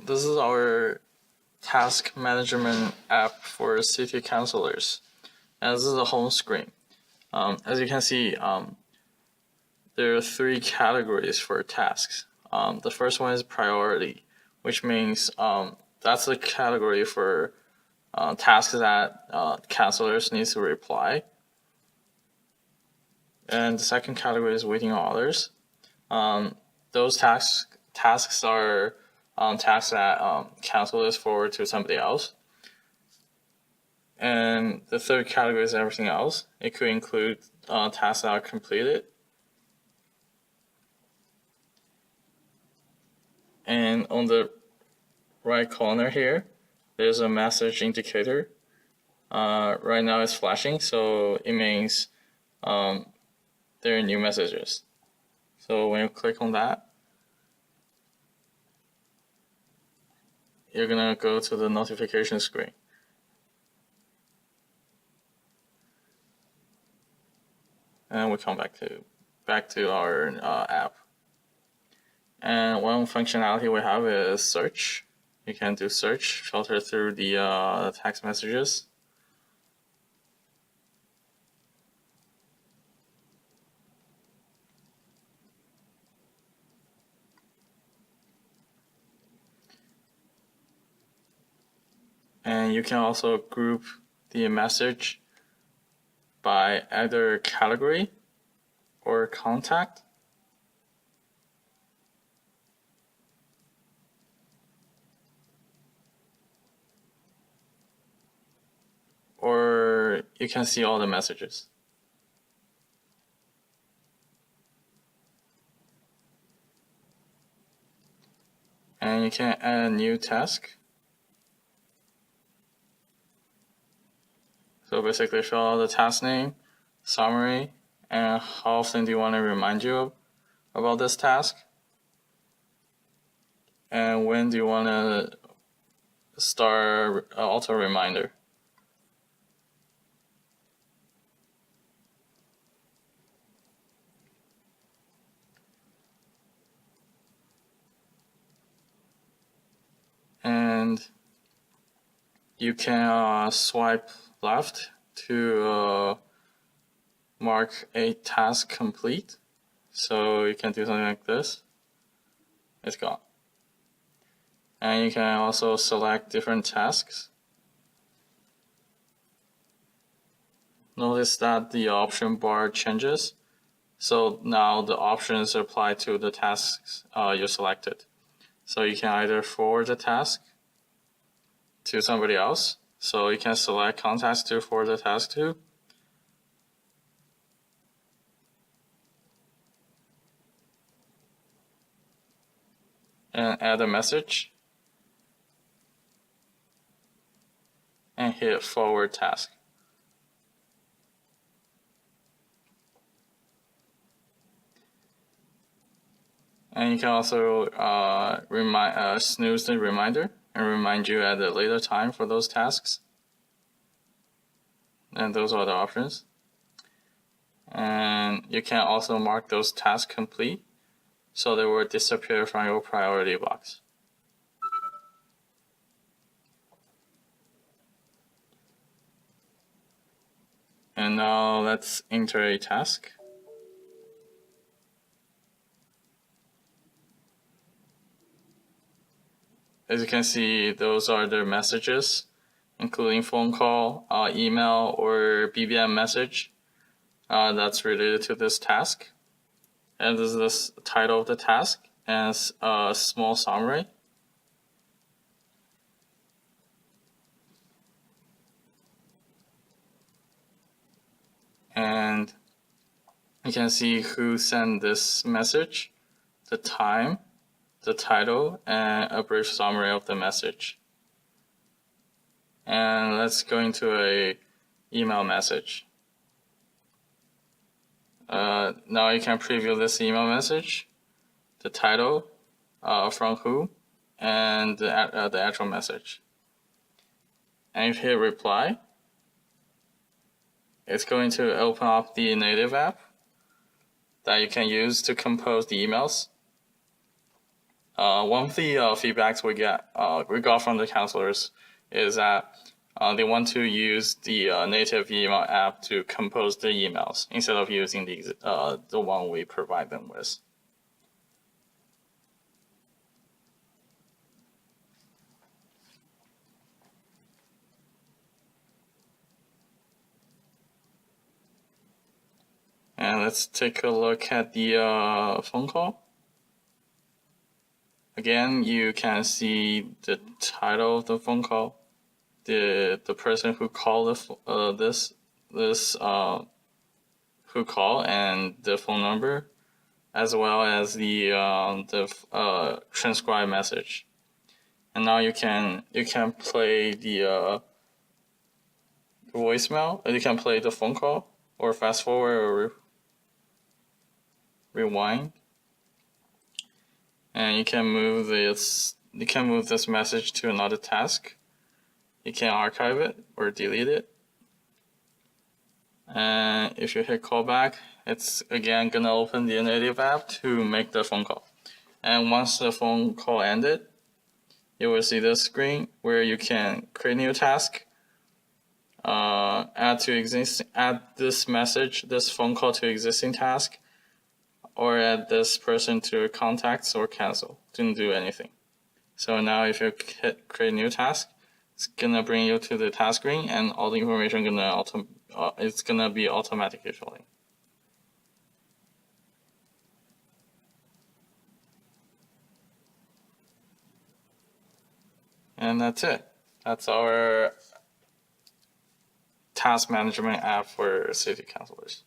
This is our task management app for city councillors. And this is the home screen. As you can see, there are 3 categories for tasks. The first one is priority, which means that's the category for tasks that councillors need to reply. And the second category is waiting on others. Those tasks are tasks that councillors forward to somebody else. And the third category is everything else. It could include tasks that are completed. And on the right corner here, there's a message indicator. Right now it's flashing, so it means there are new messages. So when you click on that, you're gonna go to the notification screen. And we come back to our app. And one functionality we have is search. You can do search, filter through the text messages. And you can also group the message by either category or contact. Or you can see all the messages. And you can add a new task. So basically fill out the task name, summary, and how often do you want to remind you about this task? And when do you want to start auto reminder? And you can swipe left to mark a task complete. So you can do something like this. It's gone. And you can also select different tasks. Notice that the option bar changes. So now the options apply to the tasks you selected. So you can either forward the task to somebody else. So you can select contacts to forward the task to. And add a message. And hit forward task. And you can also snooze the reminder and remind you at a later time for those tasks. And those are the options. And you can also mark those tasks complete, so they will disappear from your priority box. And now let's enter a task. As you can see, those are the messages, including phone call, email, or BBM message that's related to this task. And this is the title of the task and a small summary. And you can see who sent this message, the time, the title, and a brief summary of the message. And let's go into a email message. Now you can preview this email message, the title, from who, and the actual message. And if you hit reply, it's going to open up the native app that you can use to compose the emails. One of the feedbacks we got from the counselors is that they want to use the native email app to compose the emails instead of using the one we provide them with. And let's take a look at the phone call. Again, you can see the title of the phone call, the person who called who called, and the phone number, as well as the transcribed message. And now you can play the voicemail, you can play the phone call, or fast forward or rewind. And you can move this message to another task. You can archive it or delete it. And if you hit callback, it's again gonna open the native app to make the phone call. And once the phone call ended, you will see this screen where you can create new task, add this phone call to existing task, or add this person to contacts or cancel. Didn't do anything. So now if you hit create new task, it's gonna bring you to the task screen, and all the information it's gonna be automatically showing. And that's it. That's our task management app for city councilors.